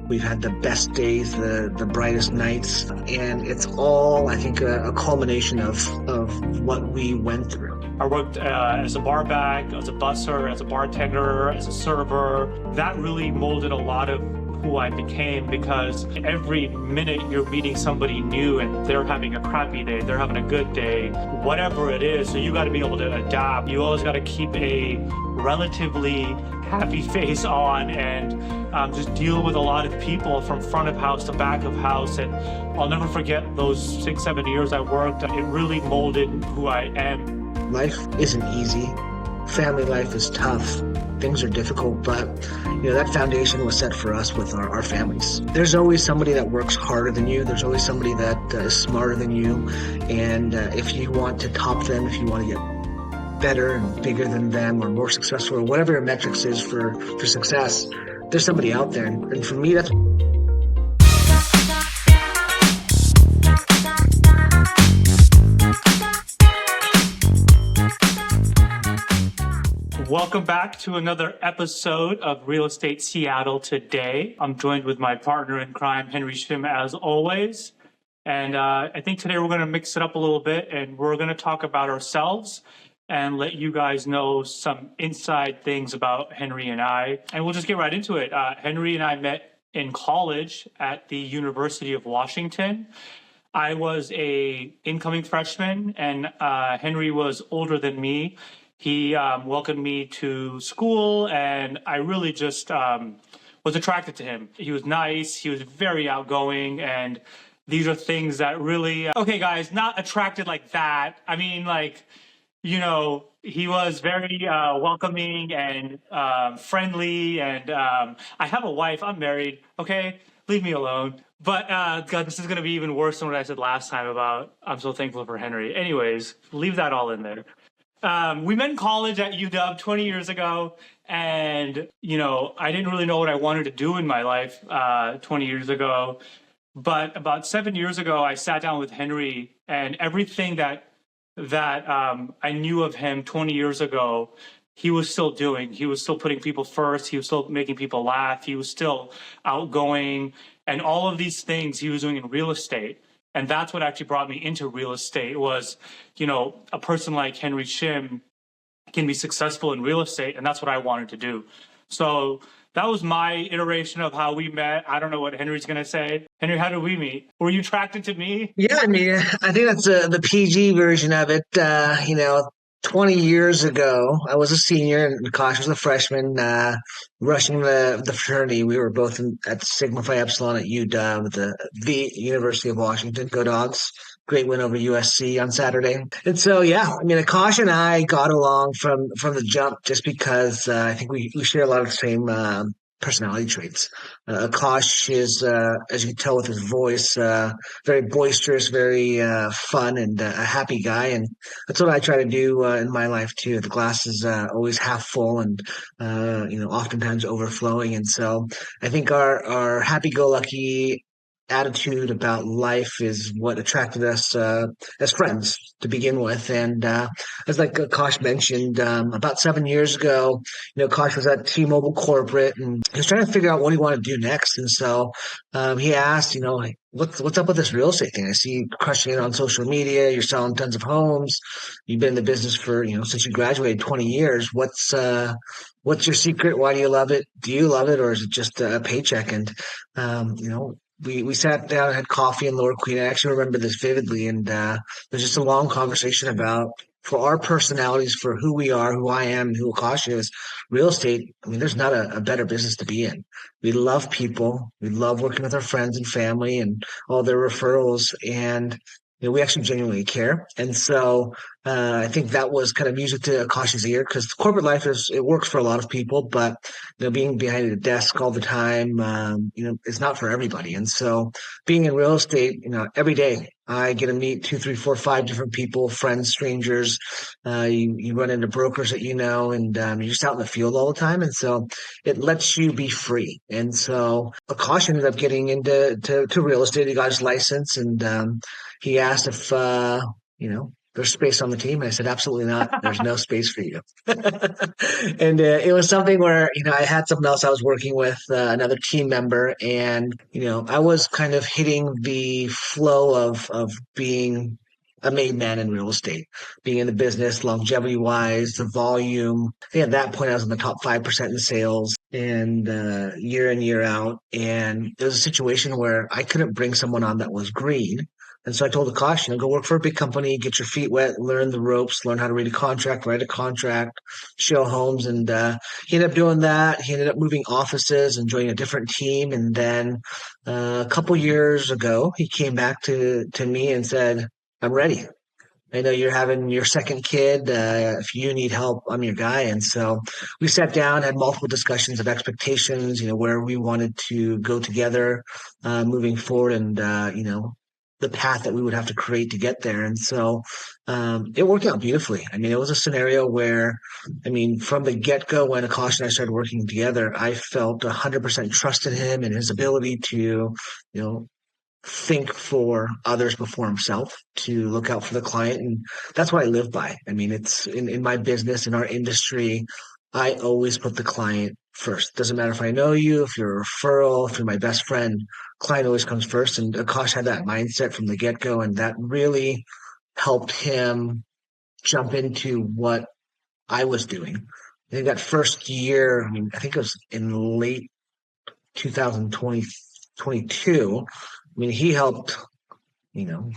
We've had the best days, the brightest nights, and it's all, I think, a culmination of what we went through. I worked as a bar back, as a busser, as a bartender, as a server. That really molded a lot of who I became, because every minute you're meeting somebody new and they're having a crappy day, they're having a good day, whatever it is. So you got to be able to adapt. You always got to keep a relatively happy face on and just deal with a lot of people from front of house to back of house. And I'll never forget those 6-7 years I worked. It really molded who I am. Life isn't easy. Family life is tough. Things are difficult, but that foundation was set for us with our families. There's always somebody that works harder than you. There's always somebody that is smarter than you. And if you want to top them, if you want to get better and bigger than them or more successful or whatever your metrics is for success, there's somebody out there. And for me, that's Welcome back to another episode of Real Estate Seattle Today. I'm joined with my partner in crime, Henry Shim, as always. And I think today we're going to mix it up a little bit and we're going to talk about ourselves and let you guys know some inside things about Henry and I. And we'll just get right into it. Henry and I met in college at the University of Washington. I was an incoming freshman and Henry was older than me. He welcomed me to school, and I really just was attracted to him. He was nice. He was very outgoing, and these are things that really... Okay, guys, not attracted like that. I mean, he was very welcoming and friendly, and I have a wife. I'm married, okay? Leave me alone. But, God, this is going to be even worse than what I said last time about I'm so thankful for Henry. Anyways, leave that all in there. We met in college at UW 20 years ago, and, I didn't really know what I wanted to do in my life 20 years ago. But about 7 years ago, I sat down with Henry, and everything that I knew of him 20 years ago, he was still doing. He was still putting people first. He was still making people laugh. He was still outgoing. And all of these things he was doing in real estate. And that's what actually brought me into real estate was, a person like Henry Shim can be successful in real estate. And that's what I wanted to do. So that was my iteration of how we met. I don't know what Henry's going to say. Henry, how did we meet? Were you attracted to me? Yeah, I mean, I think that's the PG version of it. 20 years ago, I was a senior and Akash was a freshman, rushing the fraternity. We were both at Sigma Phi Epsilon at UW, the University of Washington. Go Dogs. Great win over USC on Saturday. And so, yeah, I mean, Akash and I got along from the jump just because I think we share a lot of the same personality traits. Akash is, as you can tell with his voice, very boisterous, very fun, and a happy guy. And that's what I try to do in my life too. The glass is always half full, and oftentimes overflowing. And so I think our happy-go-lucky attitude about life is what attracted us as friends to begin with. And as like Akash mentioned, about 7 years ago, Akash was at T-Mobile corporate and he was trying to figure out what he wanted to do next. And so he asked, like, what's up with this real estate thing? I see you crushing it on social media. You're selling tons of homes. You've been in the business for, since you graduated 20 years. What's your secret? Why do you love it? Do you love it? Or is it just a paycheck? And, we sat down and had coffee in Lower Queen. I actually remember this vividly. And there's just a long conversation about, for our personalities, for who we are, who I am, and who Akash is, real estate, I mean, there's not a better business to be in. We love people. We love working with our friends and family and all their referrals. And we actually genuinely care. And so I think that was kind of music to Akash's ear because corporate life it works for a lot of people, but being behind a desk all the time, it's not for everybody. And so being in real estate, every day I get to meet 2, 3, 4, 5 different people, friends, strangers. You run into brokers that and you're just out in the field all the time. And so it lets you be free. And so Akash ended up getting into real estate. He got his license and he asked if, the there's space on the team. And I said, absolutely not. There's no space for you. And it was something where, I had someone else I was working with, another team member, and, I was kind of hitting the flow of being a made man in real estate, being in the business longevity wise, the volume. I think at that point I was in the top 5% in sales and year in, year out. And there was a situation where I couldn't bring someone on that was green. And so I told Akash, go work for a big company, get your feet wet, learn the ropes, learn how to read a contract, write a contract, show homes. And he ended up doing that. He ended up moving offices and joining a different team. And then a couple years ago, he came back to me and said, I'm ready. I know you're having your second kid. If you need help, I'm your guy. And so we sat down, had multiple discussions of expectations, where we wanted to go together moving forward and, the path that we would have to create to get there. And so it worked out beautifully. I mean, it was a scenario where, from the get go, when Akash and I started working together, I felt 100% trust in him and his ability to, think for others before himself, to look out for the client. And that's what I live by. It's in my business, in our industry, I always put the client first. Doesn't matter if I know you, if you're a referral, if you're my best friend, client always comes first. And Akash had that mindset from the get go. And that really helped him jump into what I was doing. I think that first year, I think it was in late 2022. He helped, you know,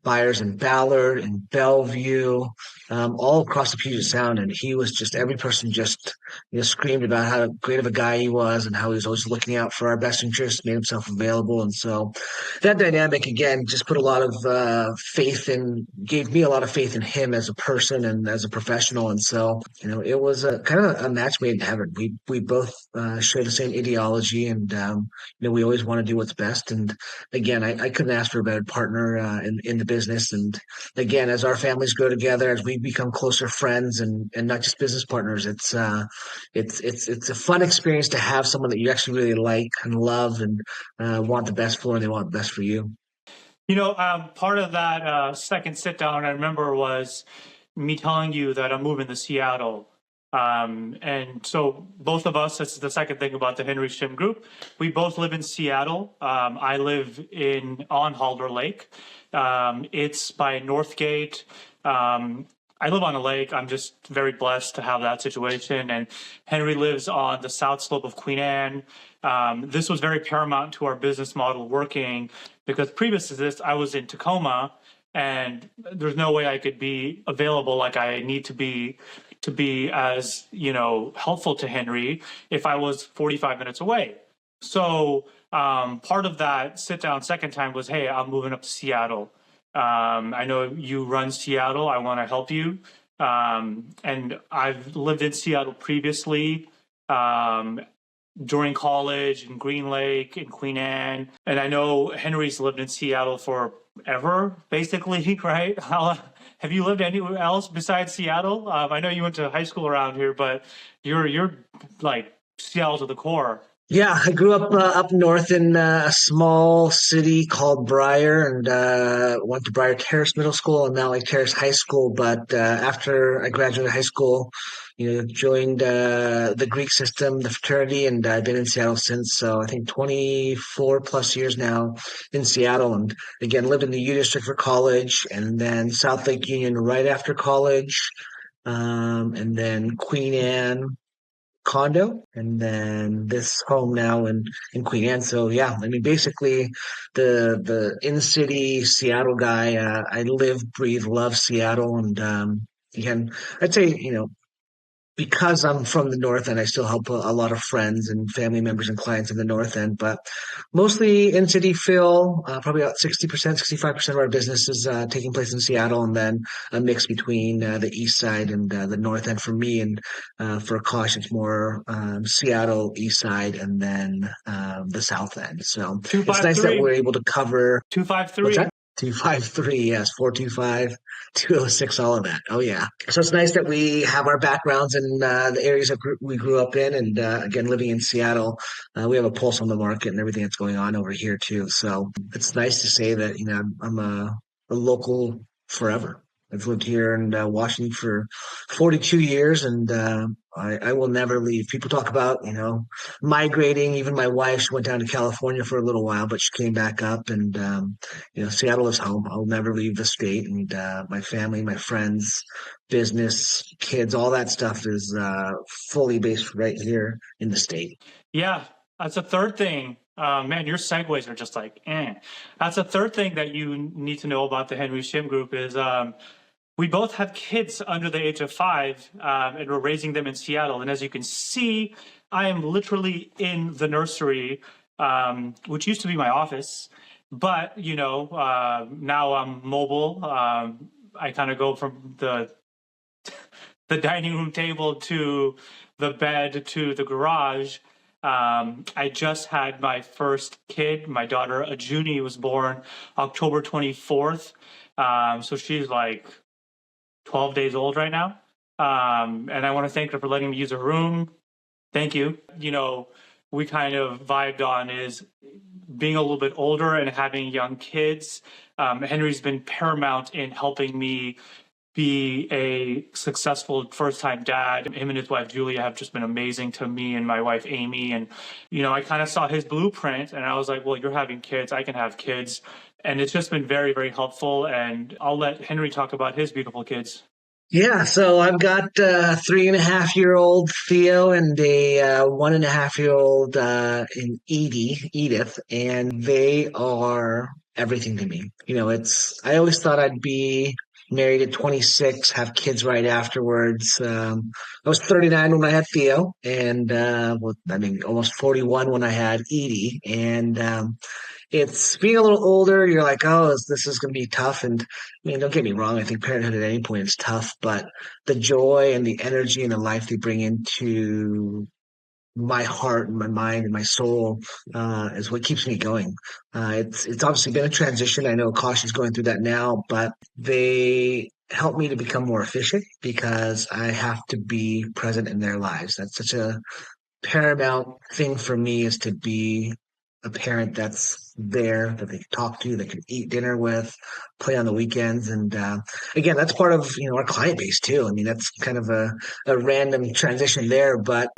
buyers in Ballard and Bellevue, all across the Puget Sound. And he was just, every person just, screamed about how great of a guy he was and how he was always looking out for our best interests, made himself available. And so that dynamic, again, just put a lot of faith in, gave me a lot of faith in him as a person and as a professional. And so, it was a kind of a match made in heaven. We both share the same ideology, and, we always want to do what's best. And again, I couldn't ask for a better partner in the business. And again, as our families grow together, as we become closer friends and not just business partners, it's a fun experience to have someone that you actually really like and love and want the best for, and they want the best for you. Part of that second sit down I remember was me telling you that I'm moving to Seattle. And so both of us, this is the second thing about the Henry Shim group. We both live in Seattle. I live on Halder Lake. It's by Northgate. I live on a lake. I'm just very blessed to have that situation. And Henry lives on the south slope of Queen Anne. This was very paramount to our business model working, because previous to this, I was in Tacoma, and there's no way I could be available like I need to be as, helpful to Henry if I was 45 minutes away. So part of that sit down second time was, hey, I'm moving up to Seattle. I know you run Seattle. I want to help you. And I've lived in Seattle previously during college in Green Lake and Queen Anne. And I know Henry's lived in Seattle forever, basically, right? Have you lived anywhere else besides Seattle? I know you went to high school around here, but you're like Seattle to the core. Yeah, I grew up north in a small city called Briar, and went to Briar Terrace Middle School and Mount Lake Terrace High School. But after I graduated high school, joined the Greek system, the fraternity, and I've been in Seattle since. So I think 24 plus years now in Seattle, and again lived in the U District for college, and then South Lake Union right after college, and then Queen Anne condo, and then this home now in Queen Anne. So yeah, basically the in city Seattle guy. I live, breathe, love Seattle, and again, I'd say because I'm from the North End, I still help a lot of friends and family members and clients in the North End, but mostly in city fill. Probably about 60%, 65% of our business is taking place in Seattle, and then a mix between the East Side and the North End for me. And for Akash, it's more Seattle, East Side, and then the South End. So it's nice that 253. we're able to cover. What's 253. that? 253, yes, 425, 206, all of that. Oh, yeah. So it's nice that we have our backgrounds in the areas that we grew up in. And again, living in Seattle, we have a pulse on the market and everything that's going on over here, too. So it's nice to say that, I'm a local forever. I've lived here in Washington for 42 years, and I will never leave. People talk about, migrating. Even my wife, she went down to California for a little while, but she came back up, and Seattle is home. I'll never leave the state, and my family, my friends, business, kids, all that stuff is fully based right here in the state. Yeah, that's a third thing. Man, your segues are just like, eh. That's a third thing that you need to know about the Henry Shim Group is we both have kids under the age of 5, and we're raising them in Seattle. And as you can see, I am literally in the nursery, which used to be my office. But, now I'm mobile. I kind of go from the dining room table to the bed to the garage. I just had my first kid. My daughter, Ajuni, was born October 24th. So she's like 12 days old right now. And I want to thank her for letting me use her room. Thank you. We kind of vibed on is being a little bit older and having young kids. Henry's been paramount in helping me be a successful first-time dad. Him and his wife Julia have just been amazing to me and my wife Amy. And I kind of saw his blueprint, and I was like, well, you're having kids, I can have kids. And it's just been very, very helpful. And I'll let Henry talk about his beautiful kids. Yeah, so I've got 3.5-year-old Theo and a 1.5-year-old in Edith, and they are everything to me. I always thought I'd be married at 26, have kids right afterwards. I was 39 when I had Theo, and almost 41 when I had Edie, and it's being a little older. You're like, oh, this is going to be tough. And I mean, don't get me wrong. I think parenthood at any point is tough, but the joy and the energy and the life they bring into my heart and my mind and my soul is what keeps me going. It's obviously been a transition. I know Akash is going through that now, but they help me to become more efficient because I have to be present in their lives. That's such a paramount thing for me is to be a parent that's there that they can talk to, they can eat dinner with, play on the weekends, and again, that's part of our client base too. I mean, that's kind of a random transition there, but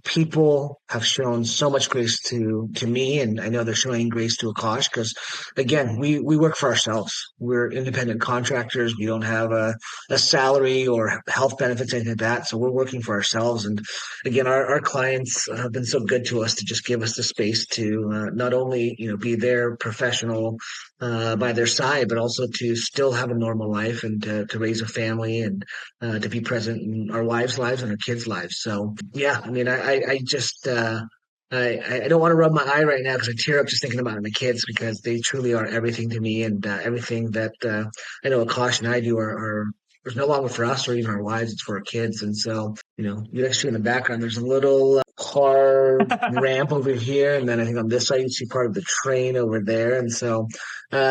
people have shown so much grace to me, and I know they're showing grace to Akash because again, we work for ourselves. We're independent contractors. We don't have a salary or health benefits, anything like that. So we're working for ourselves, and again, our clients have been so good to us to just give us the space to not only be their professional by their side, but also to still have a normal life and to raise a family and to be present in our wives' lives and our kids' lives. So yeah, I mean, I just I don't want to rub my eye right now because I tear up just thinking about my kids because they truly are everything to me and everything that I know Akash and I do are it's no longer for us or even our wives, it's for our kids. And so, you actually in the background, there's a little car ramp over here. And then I think on this side, you see part of the train over there. And so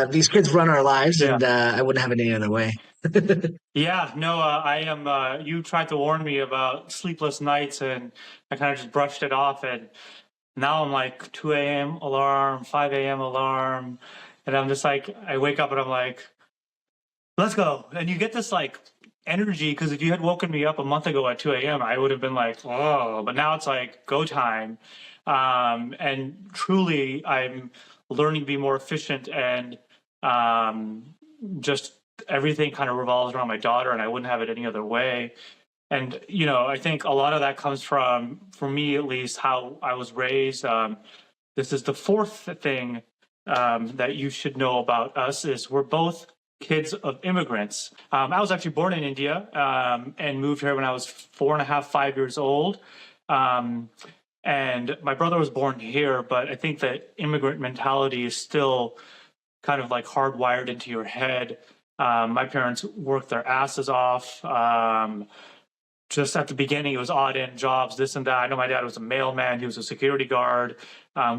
these kids run our lives Yeah. and I wouldn't have it any other way. Yeah, no, I am. You tried to warn me about sleepless nights, and I kind of just brushed it off. And now I'm like 2 a.m. alarm, 5 a.m. alarm. And I'm just like, I wake up and I'm like, let's go. And you get this like energy because if you had woken me up a month ago at 2 a.m., I would have been like, oh, but now it's like go time. And truly, I'm learning to be more efficient and just everything kind of revolves around my daughter, and I wouldn't have it any other way. And, I think a lot of that comes from, for me at least, how I was raised. This is the fourth thing that you should know about us is we're both kids of immigrants. I was actually born in India and moved here when I was 4.5, 5 years old. And my brother was born here, but I think that immigrant mentality is still kind of like hardwired into your head. My parents worked their asses off. Just at the beginning, it was odd end jobs, this and that. I know my dad was a mailman. He was a security guard.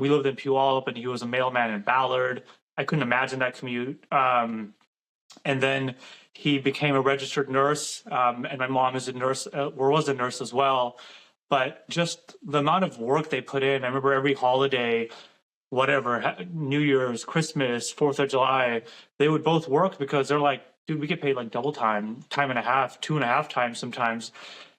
We lived in Puyallup, and he was a mailman in Ballard. I couldn't imagine that commute. And then he became a registered nurse, and my mom is a nurse, or was a nurse as well. But just the amount of work they put in, I remember every holiday, whatever, New Year's, Christmas, 4th of July, they would both work because they're like, dude, we get paid like double time, time and a half, 2.5 times sometimes.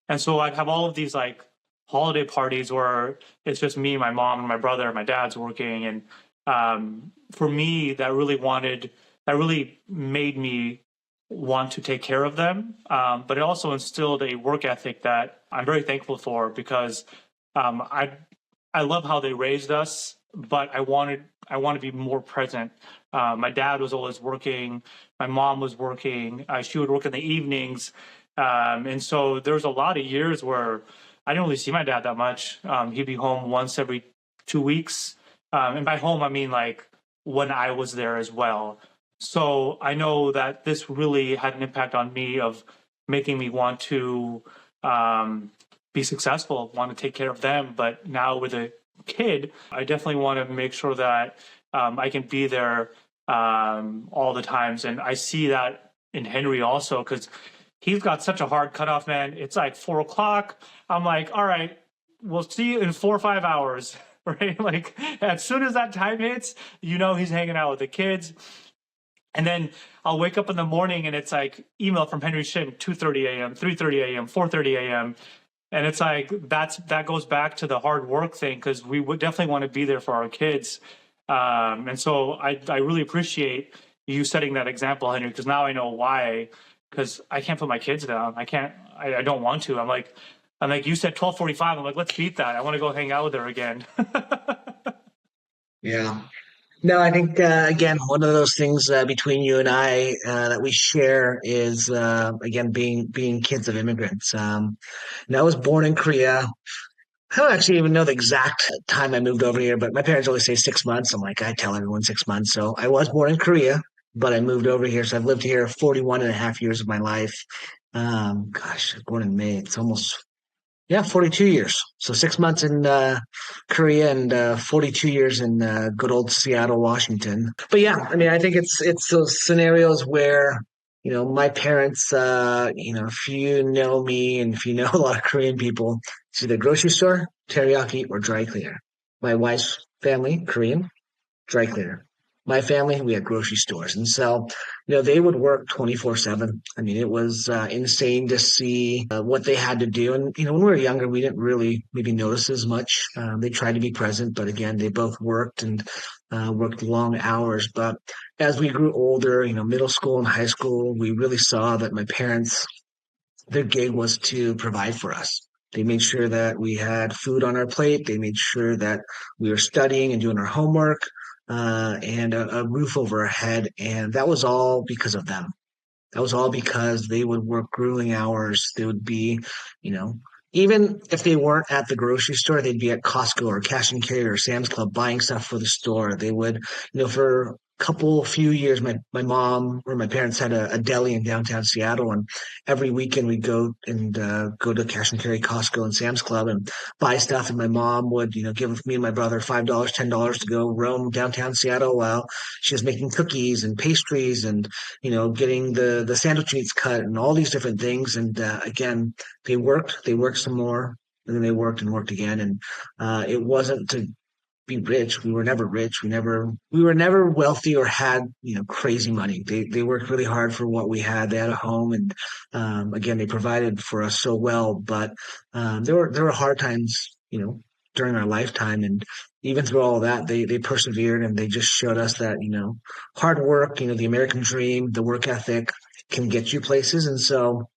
And so I'd have all of these like holiday parties where it's just me, my mom, and my brother, and my dad's working. And for me, that really made me want to take care of them. But it also instilled a work ethic that I'm very thankful for because um, I I love how they raised us, but I want to be more present. My dad was always working. My mom was working. She would work in the evenings, and so there was a lot of years where I didn't really see my dad that much. He'd be home once every 2 weeks, and by home I mean like when I was there as well. So I know that this really had an impact on me of making me want to um, be successful, want to take care of them. But now with a kid, I definitely want to make sure that I can be there all the times. And I see that in Henry also because he's got such a hard cutoff, man. It's like 4 o'clock. I'm like, all right, we'll see you in 4 or 5 hours. Right? Like as soon as that time hits, he's hanging out with the kids. And then I'll wake up in the morning and it's like email from Henry Shim, 2:30 a.m., 3:30 a.m., 4:30 a.m. And it's like that goes back to the hard work thing because we would definitely want to be there for our kids. And so I really appreciate you setting that example, Henry, because now I know why. Because I can't put my kids down. I can't. I don't want to. I'm like you said 12:45. I'm like let's beat that. I want to go hang out with her again. Yeah. No, I think again, one of those things between you and I that we share is again being kids of immigrants. And I was born in Korea. I don't actually even know the exact time I moved over here, but my parents always say 6 months. I'm like, I tell everyone 6 months. So I was born in Korea, but I moved over here. So I've lived here 41 and a half years of my life. Gosh, I was born in May. It's almost, yeah, 42 years. So 6 months in Korea and 42 years in good old Seattle, Washington. But yeah, I mean, I think it's those scenarios where, my parents, if you know me and if you know a lot of Korean people, it's either grocery store, teriyaki, or dry cleaner. My wife's family, Korean, dry cleaner. My family, we had grocery stores. And so, they would work 24/7. I mean, it was insane to see what they had to do. And, when we were younger, we didn't really maybe notice as much. They tried to be present, but again, they both worked and worked long hours. But as we grew older, middle school and high school, we really saw that my parents, their gig was to provide for us. They made sure that we had food on our plate. They made sure that we were studying and doing our homework, and a roof over our head. And that was all because of them. That was all because they would work grueling hours. They would be, you know, even if they weren't at the grocery store, they'd be at Costco or Cash and Carry or Sam's Club buying stuff for the store. They would, for a few years, my mom or my parents had a deli in downtown Seattle, and every weekend we'd go and go to Cash and Carry, Costco, and Sam's Club and buy stuff. And my mom would, give me and my brother $5, $10 to go roam downtown Seattle while she was making cookies and pastries and getting the sandwich meats cut and all these different things. And again, they worked some more, and then they worked and worked again. And it wasn't to be rich. We were never rich. We were never wealthy or had, crazy money. They worked really hard for what we had. They had a home, and again, they provided for us so well. But there were hard times, during our lifetime, and even through all of that, they persevered and they just showed us that hard work, the American dream, the work ethic can get you places. And so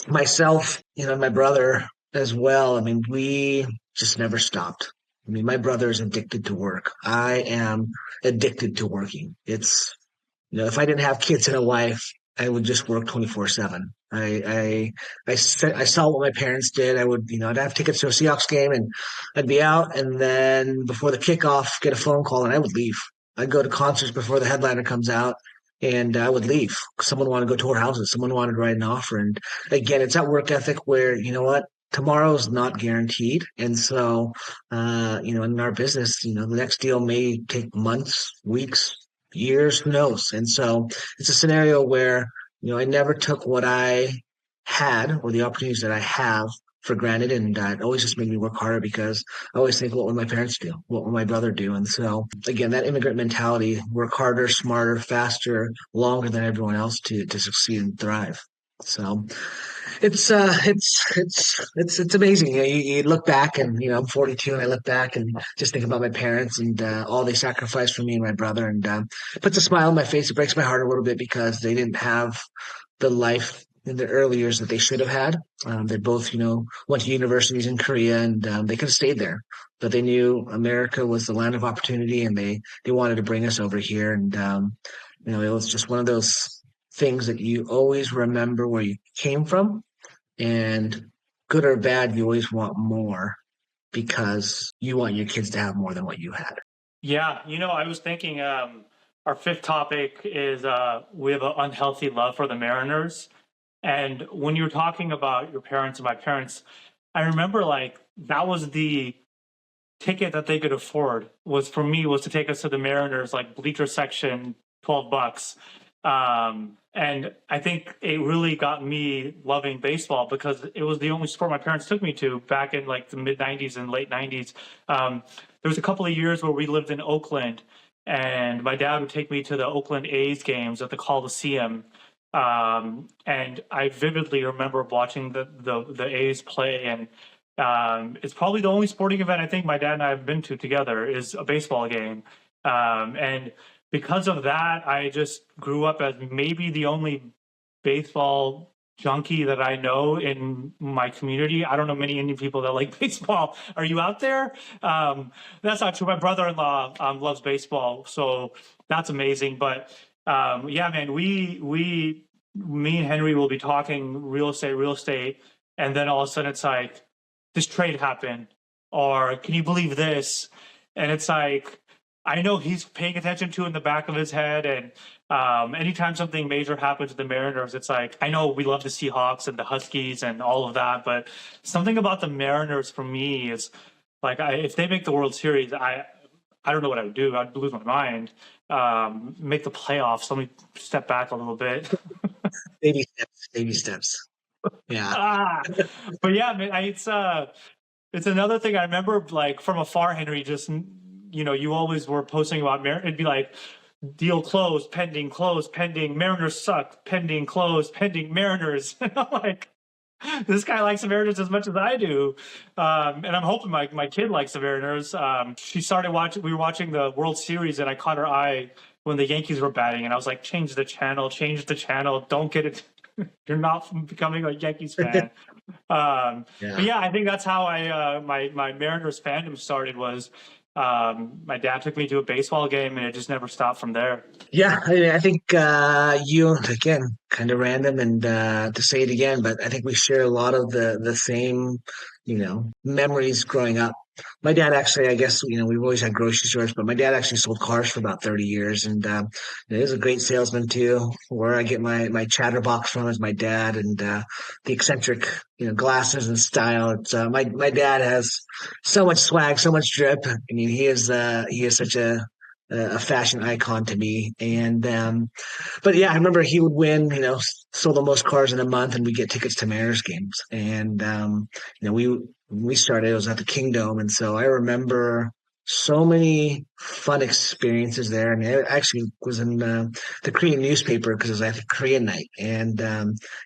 myself, my brother as well. I mean, we just never stopped. I mean, my brother is addicted to work. I am addicted to working. It's, if I didn't have kids and a wife, I would just work 24/7. I saw what my parents did. I would, I'd have tickets to a Seahawks game and I'd be out. And then before the kickoff, get a phone call and I would leave. I'd go to concerts before the headliner comes out and I would leave. Someone wanted to go tour houses. Someone wanted to write an offer. And again, it's that work ethic where, you know what? Tomorrow's not guaranteed. And so, in our business, the next deal may take months, weeks, years, who knows? And so it's a scenario where, I never took what I had or the opportunities that I have for granted, and it always just made me work harder because I always think, what would my parents do? What would my brother do? And so again, that immigrant mentality: work harder, smarter, faster, longer than everyone else to succeed and thrive. So it's amazing. You look back, and I'm 42, and I look back and just think about my parents and all they sacrificed for me and my brother, and it puts a smile on my face. It breaks my heart a little bit because they didn't have the life in the early years that they should have had. They both, went to universities in Korea, and they could have stayed there, but they knew America was the land of opportunity, and they wanted to bring us over here. And it was just one of those things that you always remember where you came from, and good or bad, you always want more because you want your kids to have more than what you had. Yeah, I was thinking our fifth topic is we have an unhealthy love for the Mariners. And when you were talking about your parents and my parents, I remember like that was the ticket that they could afford was for me was to take us to the Mariners, like bleacher section, $12. And I think it really got me loving baseball because it was the only sport my parents took me to back in like the mid 90s and late 90s. There was a couple of years where we lived in Oakland, and my dad would take me to the Oakland A's games at the Coliseum. And I vividly remember watching the A's play, and it's probably the only sporting event I think my dad and I have been to together is a baseball game. And because of that, I just grew up as maybe the only baseball junkie that I know in my community. I don't know many Indian people that like baseball. Are you out there? That's not true. My brother-in-law loves baseball, so that's amazing. But yeah, man, me and Henry will be talking real estate, and then all of a sudden it's like this trade happened, or can you believe this? And it's like I know he's paying attention to in the back of his head, and anytime something major happens to the Mariners, it's like I know we love the Seahawks and the Huskies and all of that, but something about the Mariners for me is like if they make the World Series, I don't know what I would do. I'd lose my mind. Make the playoffs. Let me step back a little bit. Baby steps, baby steps. Yeah. ah, but yeah, man, it's another thing I remember like from afar, Henry. Just you always were posting about it'd be like deal closed, pending. Mariners suck, pending, closed, pending. Mariners. And I'm like, this guy likes the Mariners as much as I do, and I'm hoping my kid likes the Mariners. She started watching. We were watching the World Series, and I caught her eye when the Yankees were batting, and I was like, change the channel, Don't get it. You're not becoming a Yankees fan. But yeah, I think that's how my Mariners fandom started. Was my dad took me to a baseball game, and it just never stopped from there. Yeah, I think you again, kind of random, and to say it again, but I think we share a lot of the same, memories growing up. My dad actually, I guess, we've always had grocery stores, but my dad actually sold cars for about 30 years, and he was a great salesman too. Where I get my chatterbox from is my dad, and the eccentric, glasses and style. It's my dad has so much swag, so much drip. I mean, he is such a fashion icon to me. And but yeah, I remember he would win, sold the most cars in a month, and we get tickets to Mariners games. And when we started, it was at the Kingdom, and so I remember so many fun experiences there. And I actually was in the Korean newspaper because it was at the Korean night, and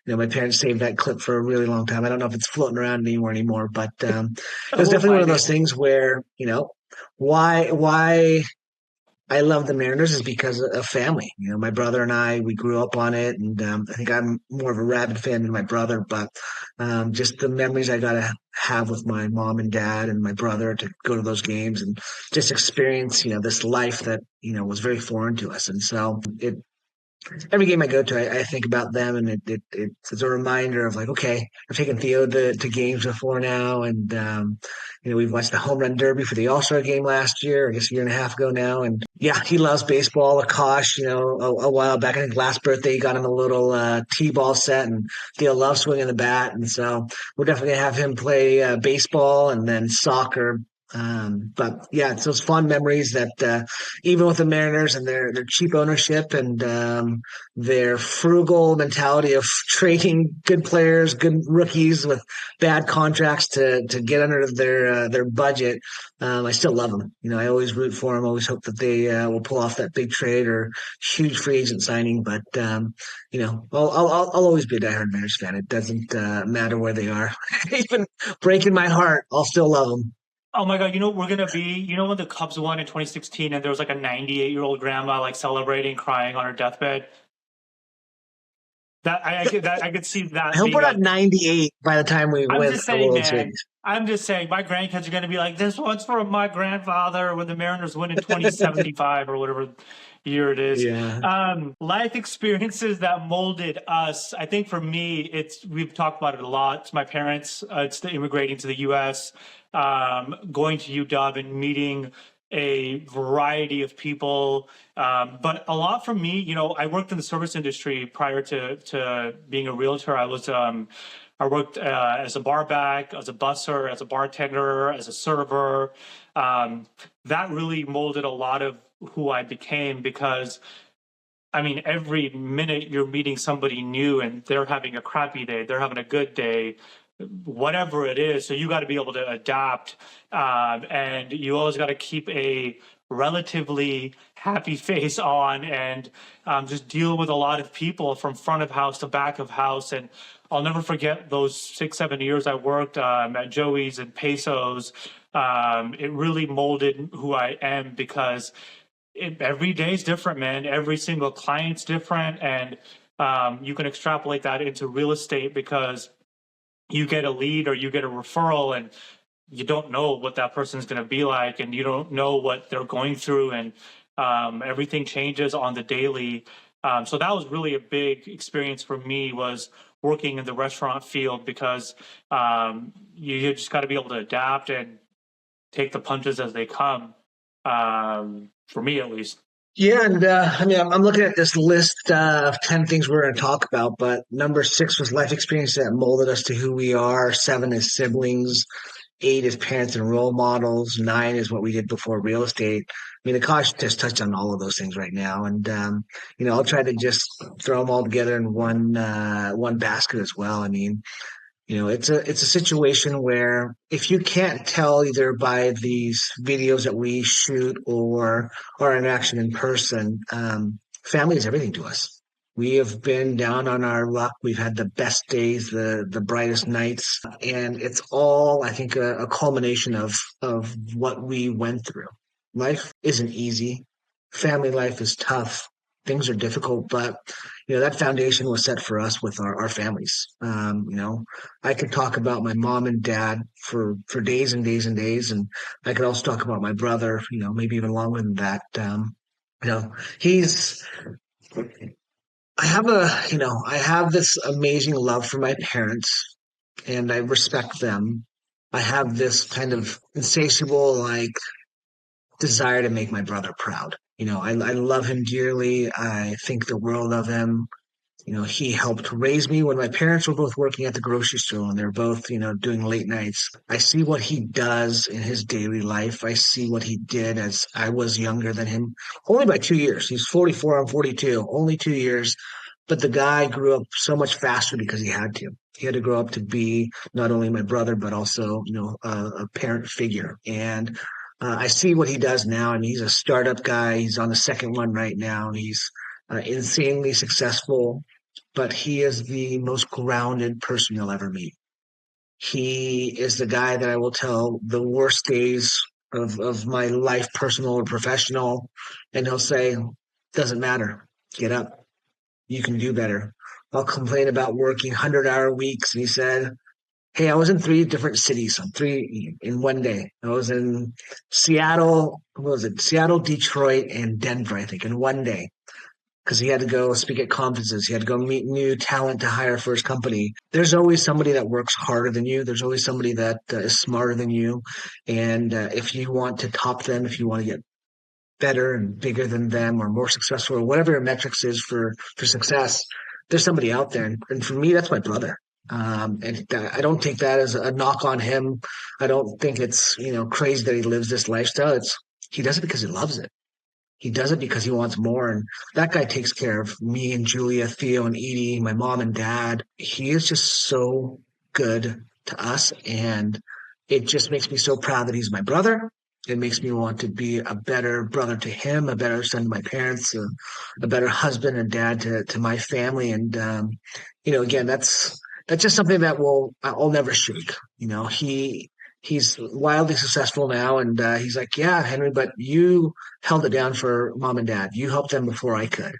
my parents saved that clip for a really long time. I don't know if it's floating around anymore, but it was We'll definitely one of find those it. things where why I love the Mariners is because of family. My brother and we grew up on it, and I think I'm more of a rabid fan than my brother, but just the memories I got to have with my mom and dad and my brother to go to those games and just experience, this life that, was very foreign to us. And so every game I go to, I think about them, and it's a reminder of like, okay, I've taken Theo to games before now, and we've watched the home run derby for the All Star game last year, I guess a year and a half ago now, and yeah, he loves baseball. Akash, a while back, I think last birthday, he got him a little T-ball set, and Theo loves swinging the bat, and so we're definitely gonna have him play baseball and then soccer But yeah, it's those fond memories that even with the Mariners and their cheap ownership and their frugal mentality of trading good players, good rookies with bad contracts to get under their budget, I still love them. I always root for them. Always hope that they will pull off that big trade or huge free agent signing. But I'll always be a diehard Mariners fan. It doesn't matter where they are. Even breaking my heart, I'll still love them. Oh my God, we're gonna be, when the Cubs won in 2016 and there was like a 98-year-old grandma like celebrating, crying on her deathbed. I could see I that hope being we're a. not 98 by the time we I'm win just the saying, World man. Series. I'm just saying, my grandkids are gonna be like, this one's for my grandfather when the Mariners win in 2075 or whatever year it is. Yeah. Life experiences that molded us. I think for me, we've talked about it a lot. It's my parents. It's the immigrating to the U.S., going to UW and meeting a variety of people. But a lot for me, I worked in the service industry prior to being a realtor. I worked as a bar back, as a busser, as a bartender, as a server. That really molded a lot of who I became because I mean, every minute you're meeting somebody new and they're having a crappy day, they're having a good day, whatever it is. So you got to be able to adapt. And you always got to keep a relatively happy face on and just deal with a lot of people from front of house to back of house. And I'll never forget those 6, 7 years I worked at Joey's and Pesos. It really molded who I am because every day is different, man. Every single client's different, and you can extrapolate that into real estate because you get a lead or you get a referral, and you don't know what that person's going to be like, and you don't know what they're going through, and everything changes on the daily. So that was really a big experience for me was working in the restaurant field because you just got to be able to adapt and take the punches as they come. For me, at least. Yeah, and I mean, I'm looking at this list of 10 things we're going to talk about, but number six was life experience that molded us to who we are. Seven is siblings. Eight is parents and role models. Nine is what we did before real estate. I mean, Akash just touched on all of those things right now, and I'll try to just throw them all together in one basket as well. I mean, it's a situation where if you can't tell either by these videos that we shoot or our interaction in person, family is everything to us. We have been down on our luck. We've had the best days, the brightest nights, and it's all, I think, a culmination of what we went through. Life isn't easy. Family life is tough. Things are difficult, but that foundation was set for us with our families. I could talk about my mom and dad for days and days and days, and I could also talk about my brother. Maybe even longer than that. You know, he's. I have this amazing love for my parents, and I respect them. I have this kind of insatiable like desire to make my brother proud. I love him dearly. I think the world of him. He helped raise me when my parents were both working at the grocery store and they're both, doing late nights. I see what he does in his daily life. I see what he did as I was younger than him, only by 2 years. He's 44, I'm 42, only 2 years. But the guy grew up so much faster because he had to. He had to grow up to be not only my brother, but also, a parent figure. And I see what he does now. I mean, he's a startup guy. He's on the second one right now. He's insanely successful, but he is the most grounded person you'll ever meet. He is the guy that I will tell the worst days of my life, personal or professional, and he'll say, doesn't matter. Get up. You can do better. I'll complain about working 100-hour weeks. And he said, hey, I was in three different cities on three in one day. I was in Seattle, what was it? Seattle, Detroit, and Denver, I think, in one day because he had to go speak at conferences. He had to go meet new talent to hire for his company. There's always somebody that works harder than you. There's always somebody that is smarter than you. And if you want to top them, if you want to get better and bigger than them or more successful or whatever your metrics is for success, there's somebody out there. And for me, that's my brother. And I don't take that as a knock on him. I don't think it's, crazy that he lives this lifestyle. He does it because he loves it. He does it because he wants more. And that guy takes care of me and Julia, Theo and Edie, my mom and dad. He is just so good to us. And it just makes me so proud that he's my brother. It makes me want to be a better brother to him, a better son to my parents, a better husband and dad to my family. And, again, that's just something that I'll never shake. He's wildly successful now. And he's like, yeah, Henry, but you held it down for mom and dad. You helped them before I could.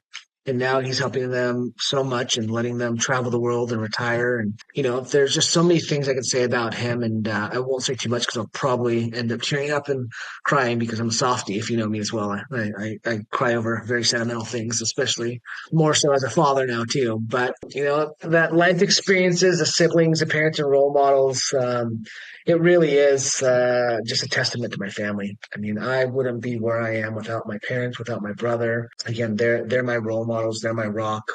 And now he's helping them so much and letting them travel the world and retire. And, there's just so many things I could say about him. And I won't say too much because I'll probably end up tearing up and crying because I'm a softie, if you know me as well. I cry over very sentimental things, especially more so as a father now, too. But, that life experiences, the siblings, the parents, and role models, it really is just a testament to my family. I mean, I wouldn't be where I am without my parents, without my brother. Again, they're my role models. They're my rock.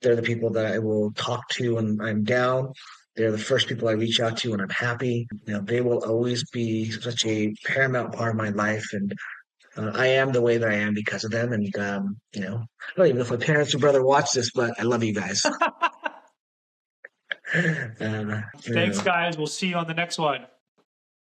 They're the people that I will talk to when I'm down. They're the first people I reach out to when I'm happy. They will always be such a paramount part of my life, and I am the way that I am because of them. And I don't even know if my parents or brother watch this, but I love you guys. Thanks, guys. We'll see you on the next one.